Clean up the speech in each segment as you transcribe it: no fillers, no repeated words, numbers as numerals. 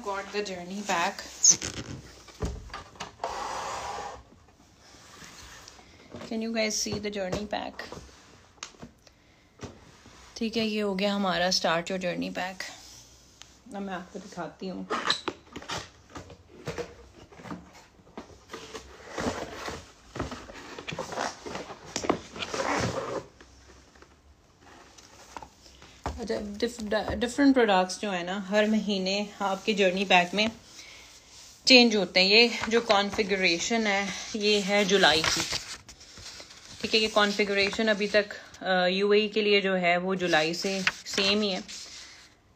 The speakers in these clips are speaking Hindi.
got the journey pack. Can you guys see the journey pack? ठीक है, ये हो गया हमारा स्टार्ट योर जर्नी पैक. अब मैं आपको दिखाती हूँ. डिफरेंट प्रोडक्ट्स जो है ना हर महीने आपके जर्नी पैक में चेंज होते हैं. ये जो कॉन्फ़िगरेशन है ये है जुलाई की. ठीक है, ये कॉन्फ़िगरेशन अभी तक यूएई के लिए जो है वो जुलाई से सेम ही है.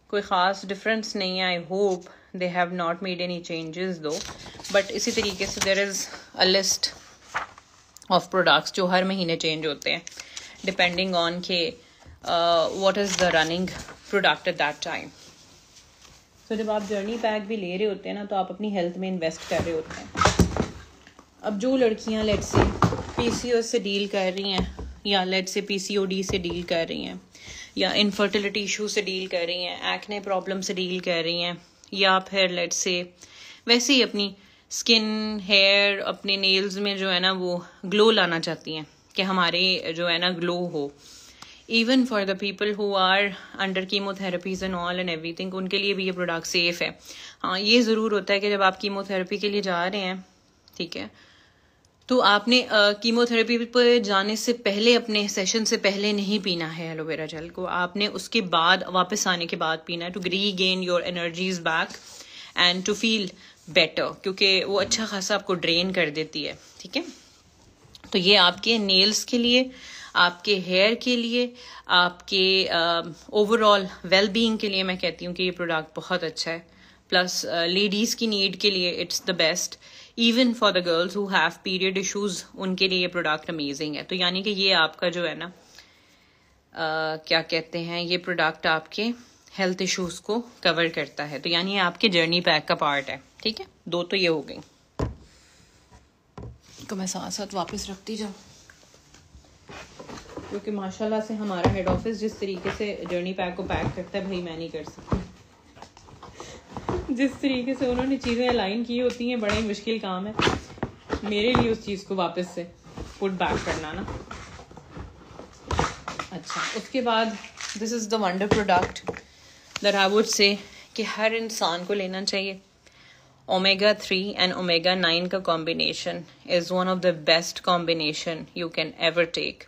कोई ख़ास डिफरेंस नहीं है. I hope they have not made any changes दो. बट इसी तरीके से there is a list of products जो हर महीने चेंज होते हैं डिपेंडिंग ऑन के what is the running product at that time. So जब आप जर्नी पैक भी ले रहे होते हैं ना तो आप अपनी हेल्थ में इन्वेस्ट कर रहे होते हैं. अब जो लड़कियां लेट्स से पीसीओएस से डील कर रही हैं या लेट्स से पीसीओडी से डील कर रही हैं या इनफर्टिलिटी इशू से डील कर रही हैं, एक्ने प्रॉब्लम से डील कर रही हैं, या फिर लेट्स से वैसे ही अपनी स्किन हेयर अपने नेल्स में जो है ना वो ग्लो लाना चाहती हैं कि हमारे जो है ना ग्लो हो. Even for the people who are under chemotherapies and all and everything, उनके लिए भी ये प्रोडक्ट सेफ है. हाँ, ये ज़रूर होता है कि जब आप कीमोथेरेपी के लिए जा रहे हैं, ठीक है, तो आपने कीमोथेरेपी पर जाने से पहले अपने सेशन से पहले नहीं पीना है एलोवेरा जेल को. आपने उसके बाद वापस आने के बाद पीना है to regain your energies back and to feel better, क्योंकि वो अच्छा खासा आपको ड्रेन कर देती है. ठीक है, तो ये आपके नेल्स के लिए, आपके हेयर के लिए, आपके ओवरऑल वेल बीइंग के लिए मैं कहती हूँ कि ये प्रोडक्ट बहुत अच्छा है. प्लस लेडीज़ की नीड के लिए it's the best. Even for the girls who have period issues, उनके लिए ये प्रोडक्ट अमेजिंग है. तो यानी कि ये आपका जो है ना क्या कहते हैं, ये प्रोडक्ट आपके हेल्थ इश्यूज को कवर करता है. तो यानी ये आपके जर्नी पैक का पार्ट है. ठीक है, दो तो ये हो गई तो मैं साथ साथ वापस रखती जाऊँ, क्योंकि माशाल्लाह से हमारा हेड ऑफिस जिस तरीके से जर्नी पैक को पैक करता है, भाई मैं नहीं कर सकती. जिस तरीके से उन्होंने चीज़ें अलाइन की होती हैं, बड़ा ही मुश्किल काम है मेरे लिए उस चीज़ को वापस से पुट बैक करना ना. अच्छा, उसके बाद this is the wonder product that I would say कि हर इंसान को लेना चाहिए. ओमेगा 3 एंड ओमेगा 9 का combination is one of the best combination you can ever take.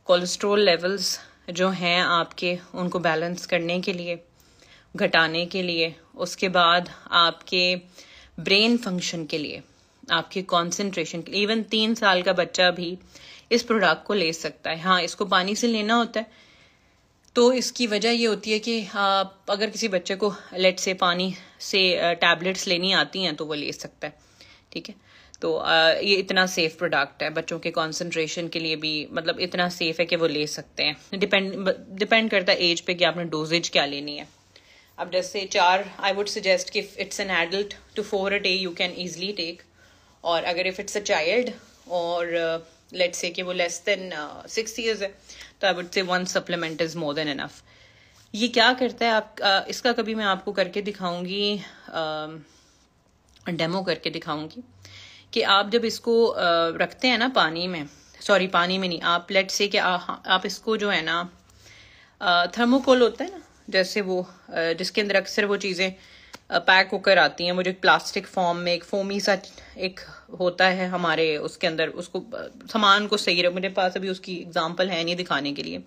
Cholesterol levels जो हैं आपके, उनको बैलेंस करने के लिए, घटाने के लिए, उसके बाद आपके ब्रेन फंक्शन के लिए, आपके कंसंट्रेशन के लिए. इवन 3 साल का बच्चा भी इस प्रोडक्ट को ले सकता है. हाँ, इसको पानी से लेना होता है. तो इसकी वजह ये होती है कि आप अगर किसी बच्चे को लेट से पानी से टैबलेट्स लेनी आती हैं तो वो ले सकता है. ठीक है, तो ये इतना सेफ प्रोडक्ट है बच्चों के कंसंट्रेशन के लिए भी, मतलब इतना सेफ है कि वो ले सकते हैं. डिपेंड करता है एज पे कि आपने डोजेज क्या लेनी है. अब जैसे 4, आई वुड सजेस्ट कि it's an adult to 4 a day you can easily take. और अगर इफ इट्स अ चाइल्ड और लेट्स से कि वो लेस देन 6 years है, तो I would say 1 supplement is more than enough. ये क्या करता है आप इसका कभी मैं आपको करके दिखाऊंगी, डेमो करके दिखाऊंगी कि आप जब इसको रखते हैं ना पानी में, सॉरी पानी में नहीं, आप लेट्स से कि आप इसको जो है ना थर्मोकोल होता है ना, जैसे वो जिसके अंदर अक्सर वो चीज़ें पैक होकर आती हैं, वो जो प्लास्टिक फॉर्म में एक फोमी सा एक होता है हमारे उसके अंदर, उसको सामान को सही रहे, मेरे पास अभी उसकी एग्जांपल है नहीं दिखाने के लिए.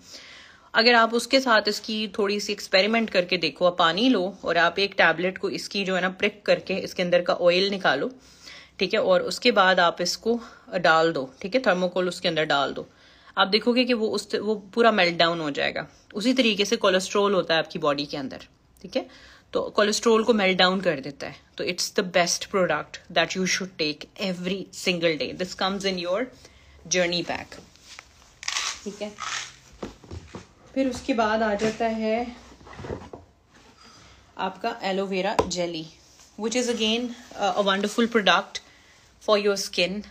अगर आप उसके साथ इसकी थोड़ी सी एक्सपेरिमेंट करके देखो, आप पानी लो और आप एक टैबलेट को इसकी जो है ना प्रिक करके इसके अंदर का ऑयल निकालो. ठीक है, और उसके बाद आप इसको डाल दो. ठीक है, थर्मोकोल उसके अंदर डाल दो. आप देखोगे कि वो पूरा मेल्ट डाउन हो जाएगा. उसी तरीके से कोलेस्ट्रॉल होता है आपकी बॉडी के अंदर. ठीक है, तो कोलेस्ट्रॉल को मेल्ट डाउन कर देता है. तो it's the best product that you should take every single day. This comes in your journey pack. ठीक है, फिर उसके बाद आ जाता है आपका aloe vera jelly, which is again a wonderful product for your skin,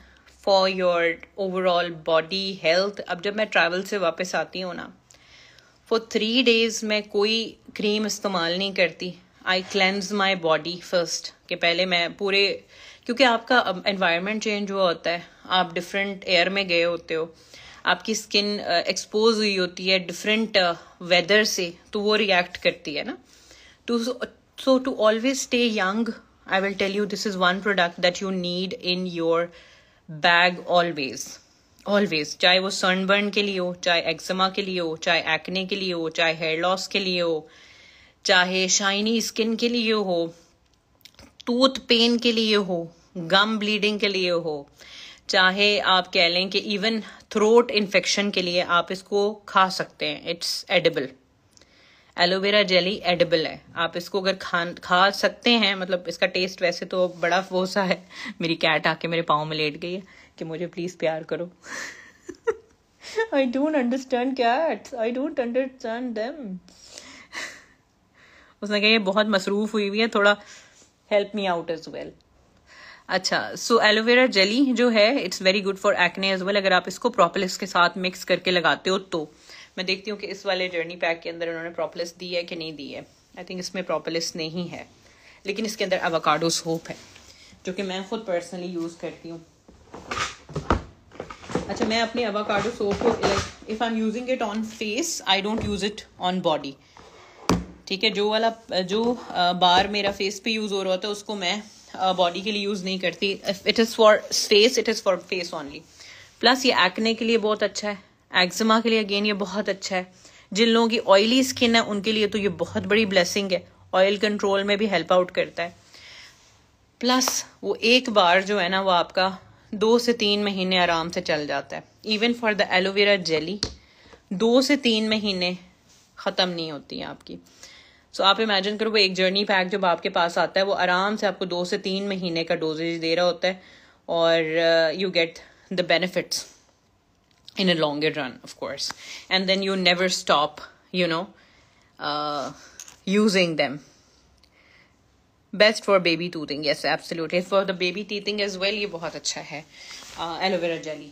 for your overall body health. अब जब मैं ट्रैवल से वापस आती हूँ ना, फॉर 3 days मैं कोई क्रीम इस्तेमाल नहीं करती. आई क्लेंज माई बॉडी फर्स्ट, कि पहले मैं पूरे, क्योंकि आपका एनवायरनमेंट चेंज हुआ होता है, आप डिफरेंट एयर में गए होते हो, आपकी स्किन एक्सपोज हुई होती है डिफरेंट वेदर से, तो वो रिएक्ट करती है ना. So to always stay young, I will tell you this is one product that you need in your bag always. Always. चाहे वो सनबर्न के लिए हो, चाहे एक्जिमा के लिए हो, चाहे एक्ने के लिए हो, चाहे हेयर लॉस के लिए हो, चाहे शाइनी स्किन के लिए हो, टूथ पेन के लिए हो, गम ब्लीडिंग के लिए हो, चाहे आप कह लें कि इवन थ्रोट इन्फेक्शन के लिए आप इसको खा सकते हैं. It's edible. Aloe vera jelly edible है. आप इसको अगर खा सकते हैं, मतलब इसका टेस्ट वैसे तो बड़ा वो सा है. मेरी कैट आके मेरे पाँव में लेट गई है कि मुझे प्लीज प्यार करो. I don't understand cats, I don't understand them. उसने कहा ये बहुत मसरूफ हुई हुई है, थोड़ा help me out as well. अच्छा, सो एलोवेरा जेली जो है it's very good for acne as well. अगर आप इसको प्रोपोलिस के साथ मिक्स करके लगाते हो तो. मैं देखती हूँ कि इस वाले जर्नी पैक के अंदर उन्होंने प्रोपोलिस दी है कि नहीं दी है. आई थिंक इसमें प्रोपोलिस नहीं है, लेकिन इसके अंदर एवोकाडो सोप है जो कि मैं खुद पर्सनली यूज करती हूँ. अच्छा, मैं अपनी एवोकाडो सोप को if I am using it on face, I don't use it on body. ठीक है, जो बार मेरा फेस पे यूज हो रहा होता है उसको मैं बॉडी के लिए यूज नहीं करती. It is for face, it is for face only. Plus ये एक्ने के लिए बहुत अच्छा है, एक्जिमा के लिए अगेन ये बहुत अच्छा है. जिन लोगों की ऑयली स्किन है उनके लिए तो ये बहुत बड़ी ब्लेसिंग है. ऑयल कंट्रोल में भी हेल्प आउट करता है. प्लस वो एक बार जो है ना वो आपका 2 से 3 महीने आराम से चल जाता है. Even for the aloe vera jelly 2 से 3 महीने ख़त्म नहीं होती है आपकी. सो आप इमेजिन करो, वो एक जर्नी पैक जब आपके पास आता है वो आराम से आपको 2 से 3 महीने का डोजेज दे रहा होता है, और you get the benefits in a longer run, of course, and then you never stop, using them. Best for baby toothing, yes, absolutely. For the baby teething as well, ये बहुत अच्छा है एलोवेरा जेली.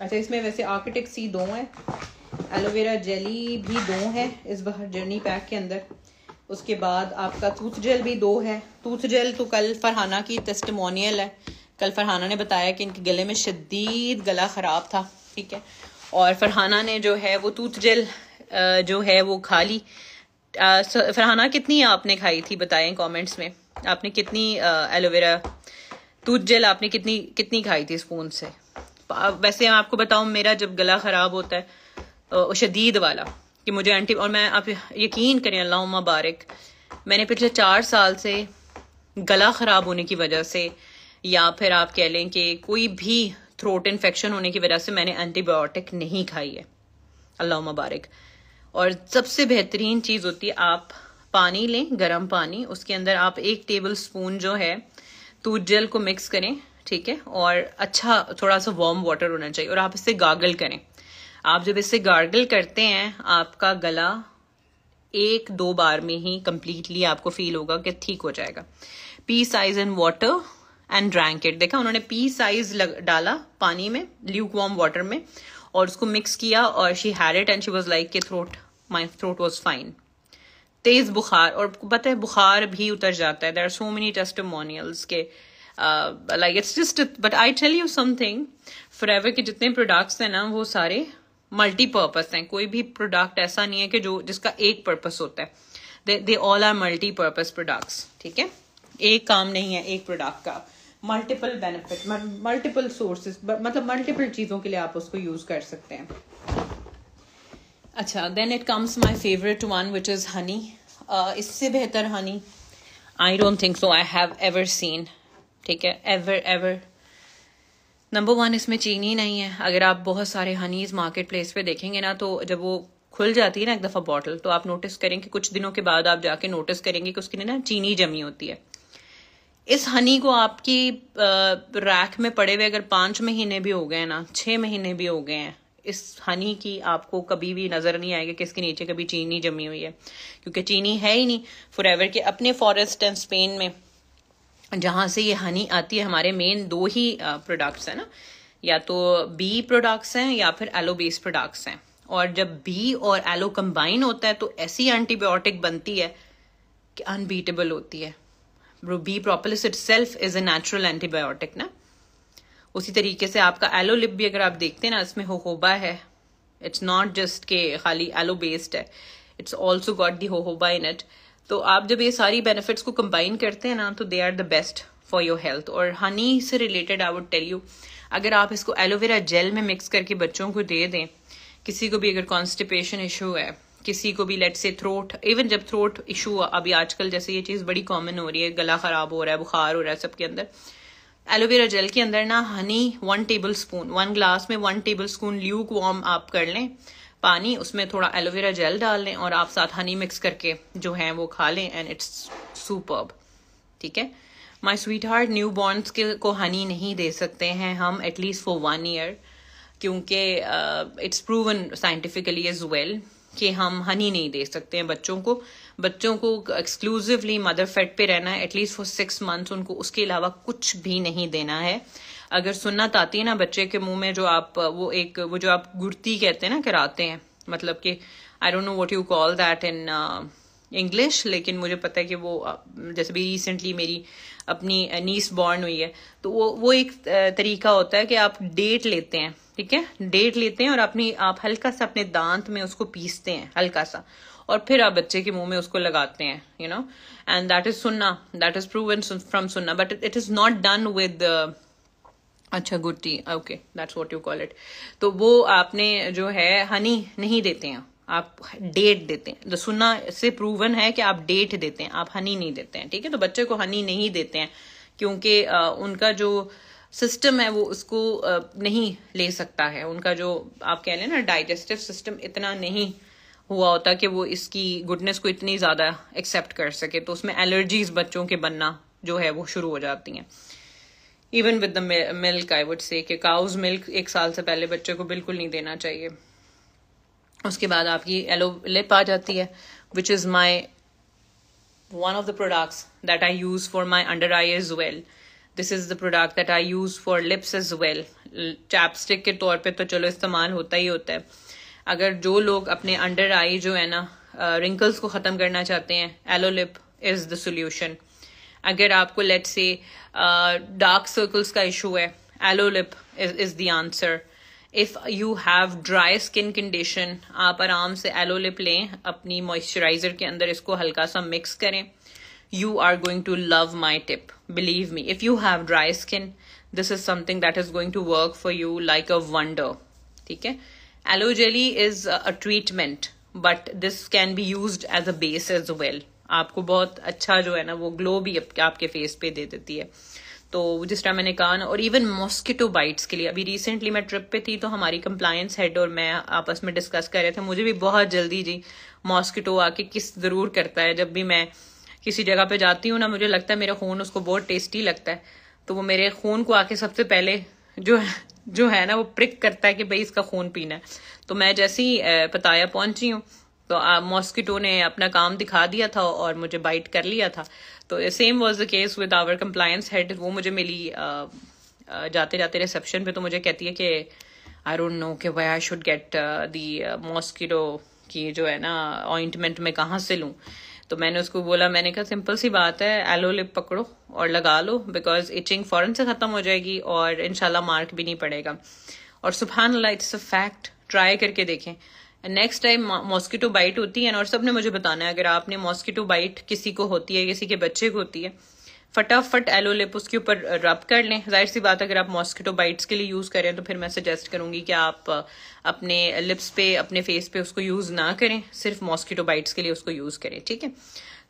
अच्छा, इसमें वैसे आर्किटेक्ट सी 2 है, एलोवेरा जेली भी 2 है इस बार जर्नी पैक के अंदर. उसके बाद आपका टूथ जेल भी 2 है. टूथ जेल तो कल फरहाना की टेस्टिमोनियल है. कल फरहाना ने बताया कि इनके गले में शदीद गला ख़राब था. ठीक है, और फरहाना ने जो है वो टूथ जेल जो है वो खा ली. फरहाना कितनी आपने खाई थी बताएं कमेंट्स में. आपने कितनी एलोवेरा टूथ जेल आपने कितनी खाई थी स्पून से. वैसे मैं आपको बताऊं, मेरा जब गला ख़राब होता है शदीद वाला कि मुझे और मैं, आप यकीन करें, अल्लाह मुबारक, मैंने पिछले 4 साल से गला ख़राब होने की वजह से, या फिर आप कह लें कि कोई भी थ्रोट इन्फेक्शन होने की वजह से मैंने एंटीबायोटिक नहीं खाई है. अल्लाह मुबारक. और सबसे बेहतरीन चीज़ होती है, आप पानी लें, गर्म पानी, उसके अंदर आप 1 टेबल स्पून जो है टूथ जेल को मिक्स करें. ठीक है, और अच्छा थोड़ा सा वार्म वाटर होना चाहिए, और आप इससे गार्गल करें. आप जब इससे गार्गल करते हैं आपका गला 1-2 बार में ही कंप्लीटली आपको फील होगा कि ठीक हो जाएगा. P size in water and drank it. देखा, उन्होंने पी साइज डाला पानी में, ल्यूक वार्म वाटर में, और उसको मिक्स किया, और she had it and she was like के माय थ्रोट वाज फाइन. तेज बुखार, और पता है बुखार भी उतर जाता है. There are so many testimonials के like it's just. But I tell you something, forever के जितने प्रोडक्ट्स हैं ना वो सारे मल्टीपर्पस हैं. कोई भी प्रोडक्ट ऐसा नहीं है कि जिसका एक पर्पस होता है. They all are multipurpose products. ठीक है, एक काम नहीं है एक प्रोडक्ट का. मल्टीपल बेनिफिट, मल्टीपल सोर्सेज, मतलब मल्टीपल चीज़ों के लिए आप उसको यूज कर सकते हैं. अच्छा, then it comes my favourite one which is honey. इससे बेहतर honey I don't think so I have ever seen. ठीक है, एवर. नंबर 1, इसमें चीनी नहीं है. अगर आप बहुत सारे हनीज मार्केट प्लेस पे देखेंगे ना, तो जब वो खुल जाती है ना एक दफ़ा बॉटल, तो आप नोटिस करें कि कुछ दिनों के बाद आप जाके नोटिस करेंगे कि उसकी ना चीनी जमी होती है. इस हनी को आपकी रैक में पड़े हुए अगर 5 महीने भी हो गए ना, 6 महीने भी हो गए हैं, इस हनी की आपको कभी भी नजर नहीं आएगा कि इसके नीचे कभी चीनी जमी हुई है, क्योंकि चीनी है ही नहीं. फॉरएवर के अपने फॉरेस्ट एंड स्पेन में जहां से ये हनी आती है, हमारे मेन 2 ही प्रोडक्ट्स है ना, या तो बी प्रोडक्ट्स हैं या फिर एलो बेस्ड प्रोडक्ट्स हैं. और जब बी और एलो कंबाइन होता है तो ऐसी एंटीबायोटिक बनती है कि अनबीटेबल होती है। B propolis itself is a natural antibiotic ना। उसी तरीके से आपका एलो लिप भी अगर आप देखते हैं ना, इसमें होहोबा है। इट्स नॉट जस्ट के खाली एलो बेस्ड है, it's also got the होहोबा in it. तो आप जब ये सारी बेनिफिट्स को कंबाइन करते हैं ना, तो they are the best for your health. और हनी से related I would tell you, अगर आप इसको एलोवेरा जेल में मिक्स करके बच्चों को दे दें, किसी को भी अगर कॉन्स्टिपेशन इशू है, किसी को भी लेट से थ्रोट, इवन जब थ्रोट इशू अभी आजकल जैसे ये चीज़ बड़ी कॉमन हो रही है, गला खराब हो रहा है, बुखार हो रहा है सबके अंदर, एलोवेरा जेल के अंदर ना हनी 1 टेबल स्पून, 1 ग्लास में 1 टेबल स्पून ल्यूक वार्म आप कर लें पानी, उसमें थोड़ा एलोवेरा जेल डाल लें और आप साथ हनी मिक्स करके जो है वो खा लें, एंड इट्स सुपर्ब। ठीक है my sweetheart, newborns को हनी नहीं दे सकते हैं हम एटलीस्ट फॉर 1 ईयर, क्योंकि it's proven scientifically as well कि हम हनी नहीं दे सकते हैं बच्चों को। बच्चों को एक्सक्लूसिवली मदर फेट पे रहना है एटलीस्ट फॉर 6 मंथ्स, उनको उसके अलावा कुछ भी नहीं देना है। अगर सुन्नत आती है ना बच्चे के मुंह में, जो आप वो जो आप गुर्ती कहते हैं ना कराते हैं, मतलब कि I don't know what you call that in English, लेकिन मुझे पता है कि वो जैसे भी रिसेंटली मेरी अपनी नीस बॉर्न हुई है, तो वो एक तरीका होता है कि आप डेट लेते हैं, ठीक है, डेट लेते हैं और आप हल्का सा अपने दांत में उसको पीसते हैं हल्का सा, और फिर आप बच्चे के मुंह में उसको लगाते हैं, you know, and that is सुन्ना, दैट इज प्रूवन फ्रॉम सुन्ना, but it is not done with अच्छा गुट्टी, okay that's what you call it. तो वो आपने जो है हनी नहीं देते हैं, आप डेट देते हैं। तो सुन्ना से प्रूवन है कि आप डेट देते हैं, आप हनी नहीं देते हैं। ठीक है, तो बच्चे को हनी नहीं देते हैं क्योंकि उनका जो सिस्टम है वो उसको नहीं ले सकता है, उनका जो आप कह लें ना डाइजेस्टिव सिस्टम इतना नहीं हुआ होता कि वो इसकी गुडनेस को इतनी ज्यादा एक्सेप्ट कर सके, तो उसमें एलर्जीज बच्चों के बनना जो है वो शुरू हो जाती हैं। Even with the milk I would say कि काउज मिल्क 1 साल से पहले बच्चे को बिल्कुल नहीं देना चाहिए। उसके बाद आपकी एलो लिप आ जाती है, which is my one of the products that I use for my under eye as well. This is the product that I use for lips as well. ChapStick के तौर पे तो चलो इस्तेमाल होता ही होता है। अगर जो लोग अपने अंडर आई जो है ना रिंकल्स को ख़त्म करना चाहते हैं, aloe lip is the solution. अगर आपको लेट्स से डार्क सर्कल्स का इशू है, aloe lip is the answer. If you have dry skin condition, आप आराम से एलो लिप लें, अपनी मॉइस्चराइजर के अंदर इसको हल्का सा मिक्स करें। You are going to love my tip. Believe me, if you have dry skin, this is something that is going to work for you like a wonder. ठीक है, aloe jelly is a treatment, but this can be used as a base as well. आपको बहुत अच्छा जो है ना वो ग्लो भी आपके फेस पे दे देती है। तो जिस तरह मैंने कहा ना, और इवन मॉस्किटो बाइट्स के लिए अभी रिसेंटली मैं ट्रिप पे थी, तो हमारी कंप्लायंस हेड और मैं आपस में डिस्कस कर रहे थे, मुझे भी बहुत जल्दी जी मॉस्किटो आके किस जरूर करता है। जब भी मैं किसी जगह पे जाती हूँ ना, मुझे लगता है मेरा खून उसको बहुत टेस्टी लगता है, तो वो मेरे खून को आके सबसे पहले जो है ना वो प्रिक करता है कि भाई इसका खून पीना है। तो मैं जैसे ही पताया पहुंची हूँ तो मॉस्किटो ने अपना काम दिखा दिया था और मुझे बाइट कर लिया था। तो same was the case with our compliance head. वो मुझे मिली जाते जाते रिसेप्शन पे, तो मुझे कहती है कि आई डोंट नो कि why I should get the mosquito की जो है ना ऑइंटमेंट में कहाँ से लूँ। तो मैंने उसको बोला, मैंने कहा सिंपल सी बात है, एलो लिप पकड़ो और लगा लो, बिकॉज इचिंग फौरन से खत्म हो जाएगी और इंशाल्लाह मार्क भी नहीं पड़ेगा। और सुभान अल्लाह, इट्स अ फैक्ट, ट्राई करके देखें। नेक्स्ट टाइम मॉस्किटो बाइट होती है ना, और सबने मुझे बताना है, अगर आपने मॉस्किटो बाइट किसी को होती है, किसी के बच्चे को होती है, फटाफट एलो लिप उसके ऊपर रब कर लें। जाहिर सी बात है अगर आप मॉस्किटो बाइट्स के लिए यूज करें तो फिर मैं सजेस्ट करूंगी कि आप अपने लिप्स पे, अपने फेस पे उसको यूज ना करें, सिर्फ मॉस्किटो बाइट्स के लिए उसको यूज करें। ठीक है,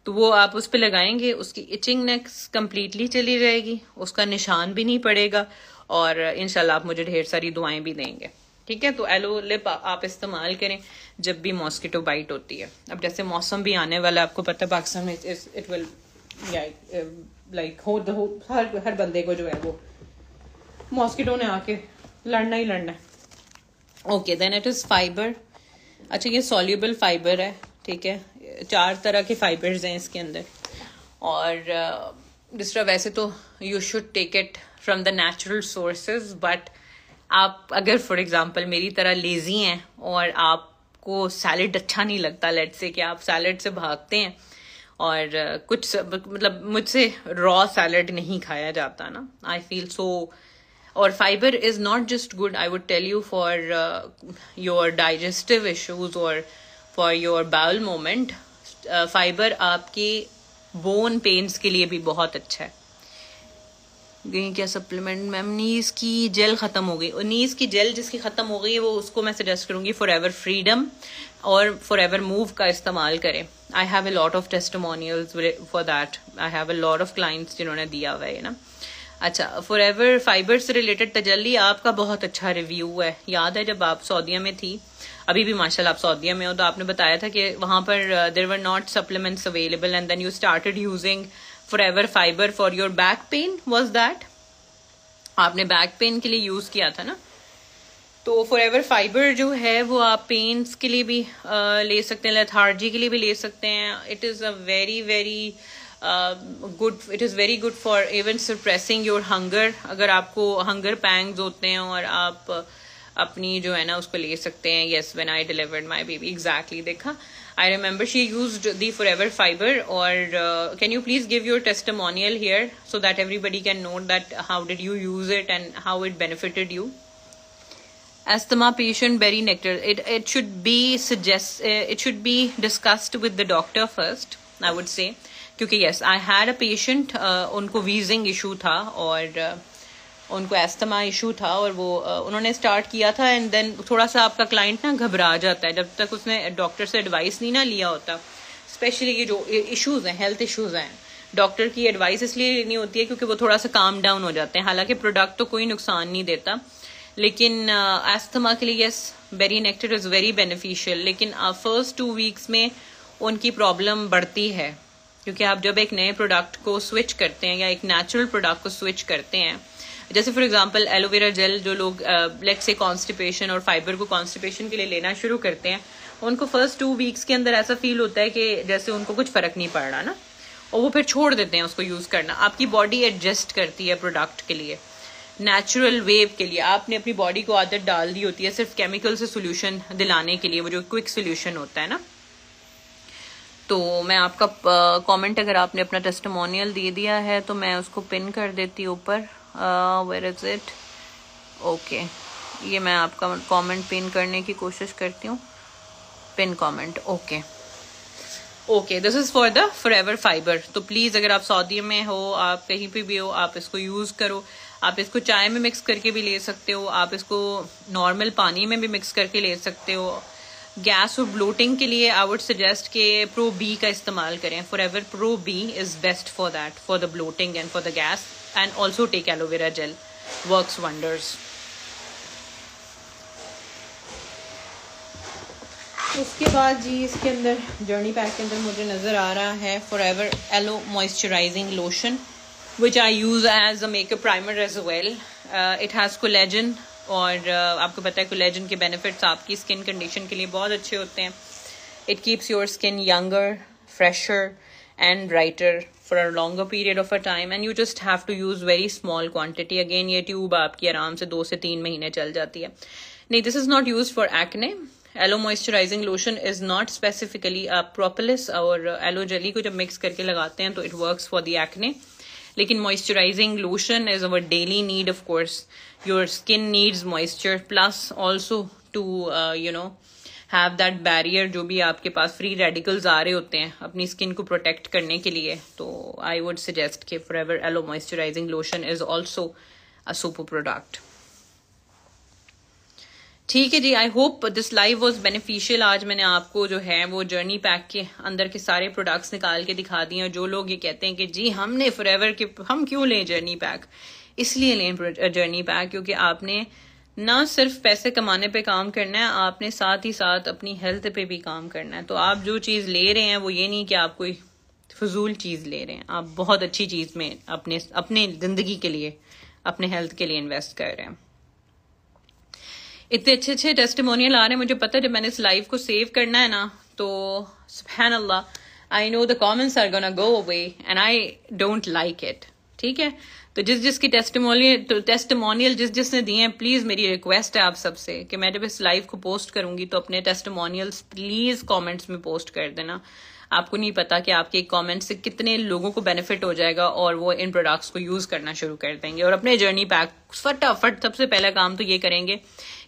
तो वो आप उस पे लगाएंगे, उसकी इचिंग नेक्स्ट कंप्लीटली चली जाएगी, उसका निशान भी नहीं पड़ेगा, और इंशाल्लाह आप मुझे ढेर सारी दुआएं भी देंगे। ठीक है, तो एलो लिप आप इस्तेमाल करें जब भी मॉस्किटो बाइट होती है। अब जैसे मौसम भी आने वाला है, आपको पता है पाकिस्तान में इट विल लाइक हर बंदे को जो है वो मॉस्किटो ने आके लड़ना ही लड़ना है। Okay, then it is fibre. अच्छा, ये सॉल्युबल फाइबर है। ठीक है, 4 तरह के फाइबर्स हैं इसके अंदर, और जिस तरह वैसे तो you should take it from the natural sources, but आप अगर फॉर एग्जांपल मेरी तरह लेजी हैं और आपको सैलड अच्छा नहीं लगता, लेट्स से कि आप सैलड से भागते हैं और कुछ मतलब मुझसे रॉ सैलड नहीं खाया जाता ना, आई फील सो। और fibre is not just good, I would tell you, for your digestive issues और for your bowel movement. Fibre आपके बोन पेन्स के लिए भी बहुत अच्छा है। ये क्या सप्लीमेंट मैम? नीज की जेल खत्म हो गई, और नीज की जेल जिसकी खत्म हो गई है वो उसको मैं सजेस्ट करूंगी फॉरएवर फ्रीडम और फॉरएवर मूव का इस्तेमाल करें। I have a lot of testimonials for that, I have a lot of clients जिन्होंने दिया हुआ है ना। अच्छा, फॉरएवर फाइबर से रिलेटेड तजल्ली आपका बहुत अच्छा रिव्यू है। याद है जब आप सऊदीया में थी, अभी भी माशाल्लाह आप सऊदीया में हो, तो आपने बताया था कि वहां पर there were not supplements available and then you started using forever fibre for your back pain, was that? आपने बैक पेन के लिए यूज किया था ना। तो फॉरएवर फाइबर जो है वो आप पेन्स के लिए भी ले सकते हैं, लेथार्जी के लिए भी ले सकते हैं। It is a very very good, it is very good for even suppressing your hunger. अगर आपको हंगर पैंग्स होते हैं और आप अपनी जो है ना उसको ले सकते हैं। Yes, when I delivered my baby, exactly, देखा, I remember she used the Forever Fiber. और can you please give your testimonial here so that everybody can note that how did you use it and how it benefited you? Asthma patient berry nectar. It should be it should be discussed with the doctor first, I would say. क्योंकि yes, I had a patient, उनको wheezing issue था और उनको एस्थमा इशू था और वो उन्होंने स्टार्ट किया था एंड देन थोड़ा सा आपका क्लाइंट ना घबरा जाता है जब तक उसने डॉक्टर से एडवाइस नहीं ना लिया होता। स्पेशली ये जो इश्यूज हैं, हेल्थ इश्यूज हैं, डॉक्टर की एडवाइस इसलिए लेनी होती है क्योंकि वो थोड़ा सा काम डाउन हो जाते हैं। हालांकि प्रोडक्ट तो कोई नुकसान नहीं देता, लेकिन एस्थमा के लिए yes, berry nectar is very beneficial. लेकिन फर्स्ट 2 वीक्स में उनकी प्रॉब्लम बढ़ती है क्योंकि आप जब एक नए प्रोडक्ट को स्विच करते हैं या एक नेचुरल प्रोडक्ट को स्विच करते हैं, जैसे फॉर एग्जांपल एलोवेरा जेल, जो लोग लेट्स से कॉन्स्टिपेशन और फाइबर को कॉन्स्टिपेशन के लिए लेना शुरू करते हैं, उनको फर्स्ट 2 वीक्स के अंदर ऐसा फील होता है कि जैसे उनको कुछ फर्क नहीं पड़ रहा ना, और वो फिर छोड़ देते हैं उसको यूज करना। आपकी बॉडी एडजस्ट करती है प्रोडक्ट के लिए, नेचुरल वेव के लिए। आपने अपनी बॉडी को आदत डाल दी होती है सिर्फ केमिकल से सोल्यूशन दिलाने के लिए, वो जो क्विक सोल्यूशन होता है ना। तो मैं आपका कमेंट, अगर आपने अपना टेस्टिमोनियल दे दिया है तो मैं उसको पिन कर देती हूँ ऊपर। Where is it? ओके, ये मैं आपका कमेंट पिन करने की कोशिश करती हूँ। Pin comment, okay okay, this is for the Forever fibre. तो प्लीज अगर आप सऊदी में हो, आप कहीं पे भी हो, आप इसको यूज करो। आप इसको चाय में मिक्स करके भी ले सकते हो, आप इसको नॉर्मल पानी में भी मिक्स करके ले सकते हो। गैस और ब्लोटिंग के लिए आई वुड सजेस्ट कि प्रो बी का इस्तेमाल करें। Forever pro B is best for that, for the bloating and for the gas, and also take aloe vera gel, works wonders. उसके बाद जी इसके अंदर जर्नी पैक के अंदर मुझे नजर आ रहा है forever aloe moisturising lotion, which I use as a makeup primer as well. It has collagen, और आपको पता है कोलेजन के बेनिफिट्स आपकी स्किन कंडीशन के लिए बहुत अच्छे होते हैं। It keeps your skin younger, fresher and brighter for a longer period of a time, and you just have to use very small quantity. Again ये ट्यूब आपकी आराम से 2 से 3 महीने चल जाती है। नहीं, this is not use for acne. Aloe moisturising lotion is not specifically आप प्रोपोलिस और एलो जेली को जब मिक्स करके लगाते हैं तो it works for the acne. लेकिन moisturising lotion is our daily need. Of course your skin needs moisture plus also to you know have that barrier, जो भी आपके पास फ्री रेडिकल्स आ रहे होते हैं अपनी स्किन को प्रोटेक्ट करने के लिए। तो आई वुड सजेस्ट कि Forever aloe moisturising lotion is also a super product. ठीक है जी, I hope this live was beneficial. आज मैंने आपको जो है वो जर्नी पैक के अंदर के सारे प्रोडक्ट्स निकाल के दिखा दिए। जो लोग ये कहते हैं कि जी हमने फॉरएवर के, हम क्यों लें जर्नी पैक, इसलिए लें जर्नी पैक क्योंकि आपने ना सिर्फ पैसे कमाने पे काम करना है, आपने साथ ही साथ अपनी हेल्थ पे भी काम करना है। तो आप जो चीज ले रहे हैं वो ये नहीं कि आप कोई फजूल चीज ले रहे हैं, आप बहुत अच्छी चीज में अपने जिंदगी के लिए, अपने हेल्थ के लिए इन्वेस्ट कर रहे हैं। इतने अच्छे अच्छे टेस्टिमोनियल आ रहे हैं। मुझे पता है जब मैंने इस लाइव को सेव करना है ना तो सुभान अल्लाह, I know the comments are gonna go away and I don't like it. ठीक है, तो जिसकी टेस्टिमोनियल जिसने दिए हैं, प्लीज मेरी रिक्वेस्ट है आप सबसे कि मैं जब इस लाइव को पोस्ट करूंगी तो अपने टेस्टिमोनियल्स प्लीज कमेंट्स में पोस्ट कर देना। आपको नहीं पता कि आपके एक कमेंट से कितने लोगों को बेनिफिट हो जाएगा और वो इन प्रोडक्ट्स को यूज करना शुरू कर देंगे और अपने जर्नी पैक फटाफट सबसे पहला काम तो ये करेंगे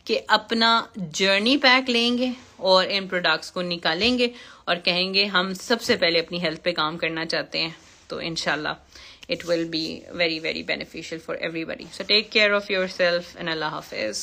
कि अपना जर्नी पैक लेंगे और इन प्रोडक्ट्स को निकालेंगे और कहेंगे हम सबसे पहले अपनी हेल्थ पे काम करना चाहते हैं। तो इंशाल्लाह it will be very very beneficial for everybody. So take care of yourself and Allah Hafiz.